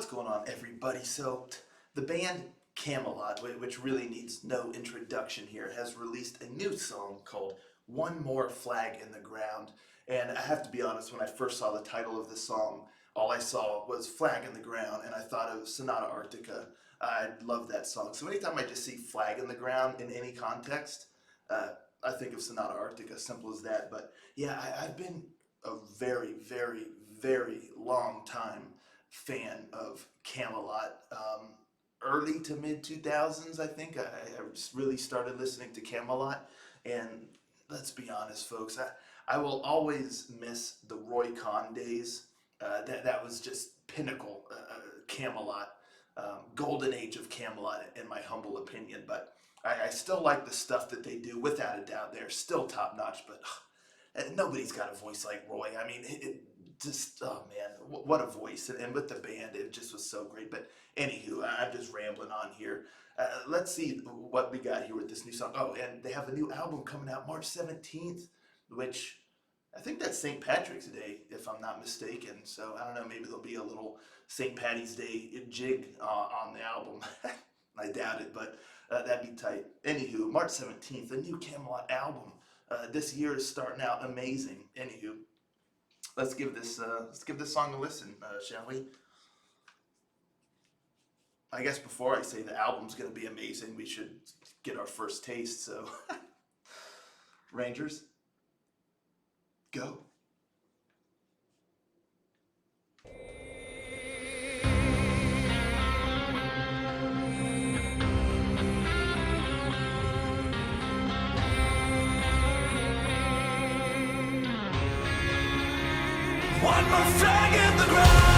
going on, everybody? So, the band Kamelot, which really needs no introduction here, has released a new song called One More Flag in the Ground. And I have to be honest, when I first saw the title of this song, all I saw was Flag in the Ground, and I thought of Sonata Arctica. I love that song. So, anytime I just see Flag in the Ground in any context, uh, I think of Sonata Arctica, simple as that. But yeah, I've been a very, very, very long time fan of Camelot. Early to mid 2000s, I think I really started listening to Camelot, and let's be honest, folks, I will always miss the Roy Khan days. That was just pinnacle Camelot, golden age of Camelot, in my humble opinion. But I still like the stuff that they do, without a doubt. They're still top notch, but nobody's got a voice like Roy. I mean, it just, oh man, what a voice. And with the band, it just was so great. But anywho, I'm just rambling on here. Let's see what we got here with this new song. Oh, and they have a new album coming out March 17th, which I think that's St. Patrick's Day, if I'm not mistaken. So I don't know, maybe there'll be a little St. Patty's Day jig on the album. I doubt it, but that'd be tight. Anywho, March 17th, a new Camelot album. This year is starting out amazing. Anywho, let's give this song a listen, shall we? I guess before I say the album's gonna be amazing, we should get our first taste. So, Rangers, go. One more flag in the ground.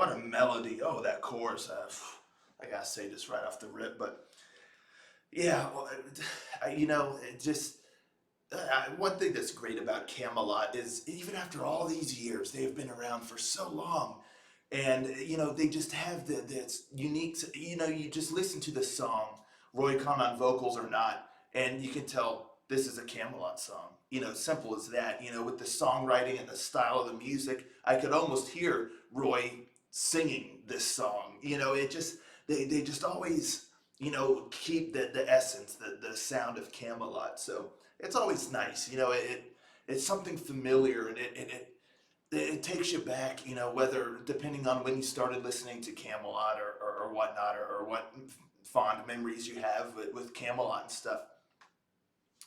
what a melody. Oh, that chorus. I gotta say this right off the rip, but yeah, well, it just one thing that's great about Camelot is even after all these years, they've been around for so long, and they just have this unique. You just listen to the song, Roy Khan on vocals or not, and you can tell this is a Camelot song. Simple as that. With the songwriting and the style of the music, I could almost hear Roy singing this song. It just they just always keep the essence, the sound of Camelot. So it's always nice. It's something familiar, and it takes you back. Whether depending on when you started listening to Camelot or whatnot, or what fond memories you have with Camelot and stuff.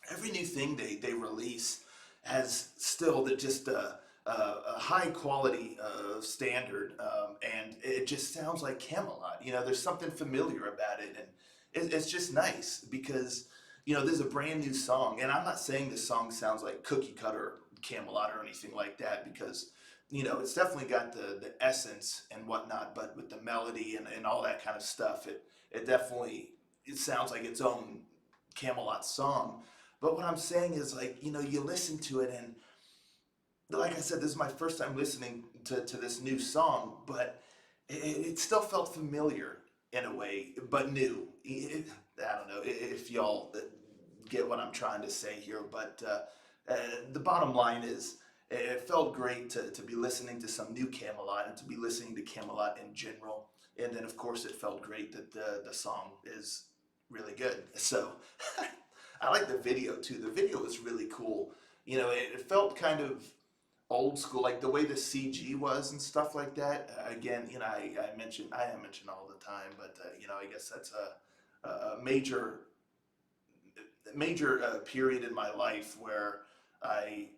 Every new thing they release has still just a high quality standard, and it just sounds like Camelot. There's something familiar about it, and it's just nice because there's a brand new song, and I'm not saying this song sounds like cookie cutter Camelot or anything like that, because it's definitely got the essence and whatnot, but with the melody and all that kind of stuff, it definitely it sounds like its own Camelot song. But what I'm saying is, like, you listen to it, and like I said, this is my first time listening to this new song, but it still felt familiar in a way, but new. I don't know if y'all get what I'm trying to say here, but the bottom line is, it felt great to be listening to some new Camelot and to be listening to Camelot in general. And then, of course, it felt great that the song is really good. So I like the video too. The video was really cool. It felt kind of old school, like the way the CG was and stuff like that. Again, I am mentioned all the time, but I guess that's a major period in my life where I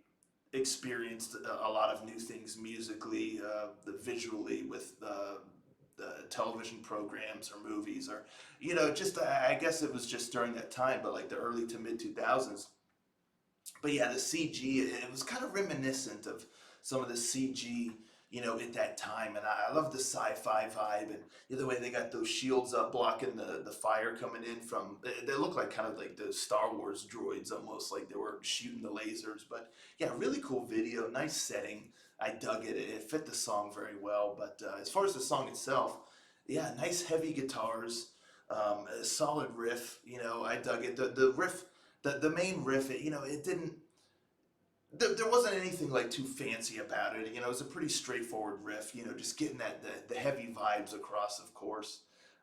experienced a lot of new things musically, visually, with the television programs or movies, or just I guess it was just during that time, but like the early to mid 2000s. But yeah, the CG, it was kind of reminiscent of some of the CG, at that time. And I love the sci-fi vibe, and the way they got those shields up blocking the fire coming in from, they look like kind of like the Star Wars droids, almost like they were shooting the lasers. But yeah, really cool video, nice setting. I dug it. It fit the song very well. But as far as the song itself, yeah, nice heavy guitars, a solid riff. I dug it. The riff, the main riff, it didn't. There wasn't anything like too fancy about it. It was a pretty straightforward riff. Just getting the heavy vibes across, of course.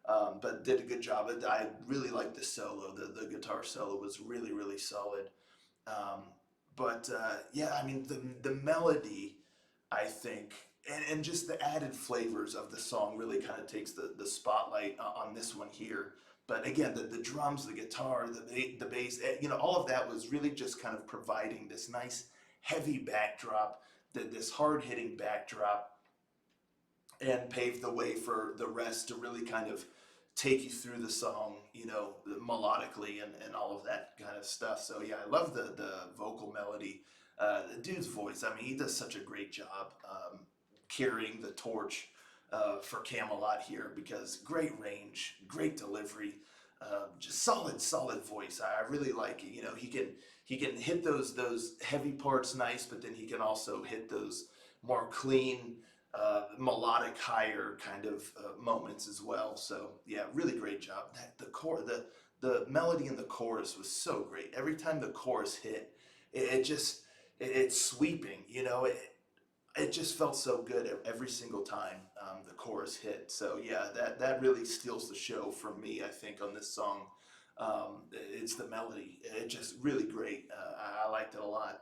But did a good job. I really liked the solo. The guitar solo was really, really solid. Um, but yeah, I mean, the melody, I think, and just the added flavors of the song really kind of takes the spotlight on this one here. But again, the drums, the guitar, the bass, all of that was really just kind of providing this nice heavy backdrop, this hard hitting backdrop, and paved the way for the rest to really kind of take you through the song, melodically, and all of that kind of stuff. So yeah, I love the vocal melody. The dude's voice, I mean, he does such a great job carrying the torch for Camelot here, because great range, great delivery, just solid voice. I really like it. He can hit those heavy parts nice, but then he can also hit those more clean, melodic, higher kind of moments as well. So yeah, really great job. The melody in the chorus was so great. Every time the chorus hit, it's sweeping. It just felt so good every single time the chorus hit. So yeah, that really steals the show from me, I think, on this song. It's the melody. It's just really great. I liked it a lot.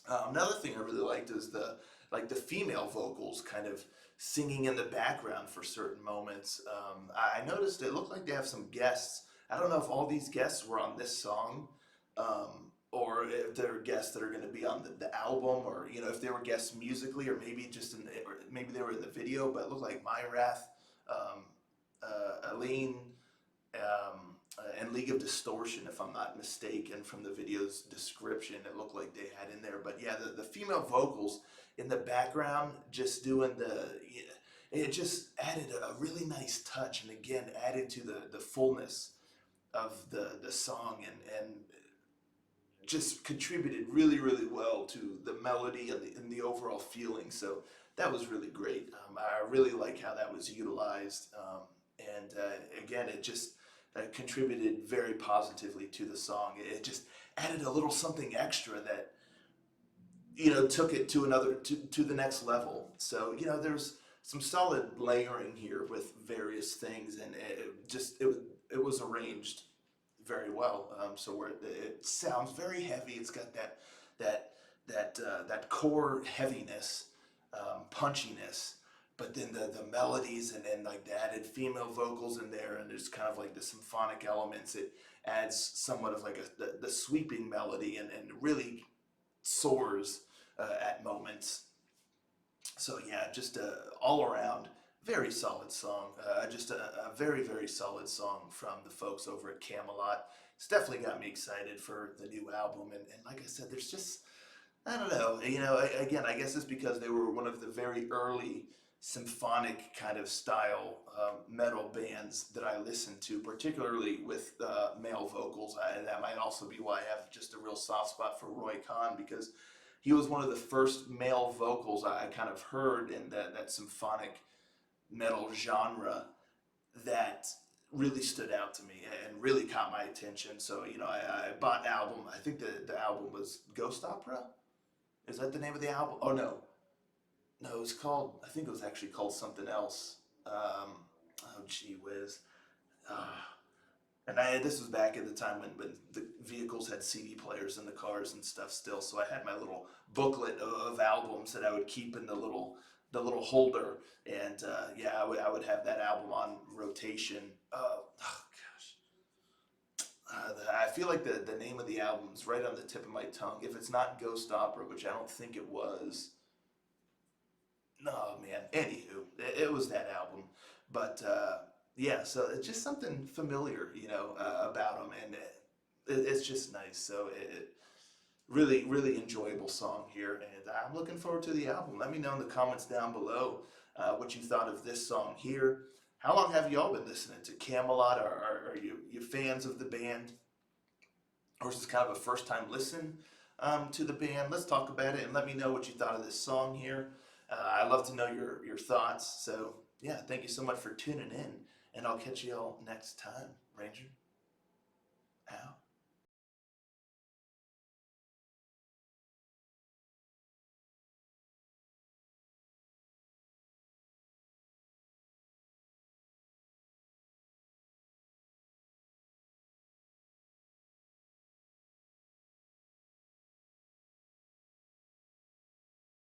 Another thing I really liked is the female vocals kind of singing in the background for certain moments. I noticed it looked like they have some guests. I don't know if all these guests were on this song, or if they're guests that are going to be on the album, or if they were guests musically, or maybe just or maybe they were in the video. But it looked like Myrath, Aline, and League of Distortion, if I'm not mistaken, from the video's description, it looked like they had in there. But yeah, the female vocals in the background, just doing it just added a really nice touch, and again added to the fullness of the song, and just contributed really, really well to the melody and the overall feeling. So that was really great. I really like how that was utilized. And again, it just contributed very positively to the song. It just added a little something extra that, took it to to the next level. So, there's some solid layering here with various things, and it was arranged very well. So where it sounds very heavy, it's got that that core heaviness, punchiness, but then the melodies and like the added female vocals in there, and there's kind of like the symphonic elements. It adds somewhat of like the sweeping melody, and really soars at moments. So yeah, just all around very solid song. Just a very, very solid song from the folks over at Kamelot. It's definitely got me excited for the new album. And like I said, there's just, I don't know, again, I guess it's because they were one of the very early symphonic kind of style metal bands that I listened to, particularly with male vocals. That might also be why I have just a real soft spot for Roy Khan, because he was one of the first male vocals I kind of heard in that symphonic metal genre that really stood out to me and really caught my attention. So, I bought an album. I think the album was Ghost Opera. Is that the name of the album? Oh, no. No, it was called, I think it was actually called something else. Oh, gee whiz. Uh, and this was back at the time when the vehicles had CD players in the cars and stuff still. So I had my little booklet of albums that I would keep in the little holder, and yeah, I would have that album on rotation. Oh gosh, I feel like the name of the album's right on the tip of my tongue. If it's not Ghost Opera, which I don't think it was. No, man. Anywho, it was that album, but yeah. So it's just something familiar, about them, and it's just nice. So really, really enjoyable song here, and I'm looking forward to the album. Let me know in the comments down below what you thought of this song here. How long have y'all been listening to Camelot? Are you fans of the band, or is this kind of a first time listen to the band? Let's talk about it and let me know what you thought of this song here. I'd love to know your thoughts. So yeah, thank you so much for tuning in, and I'll catch y'all next time. Ranger out.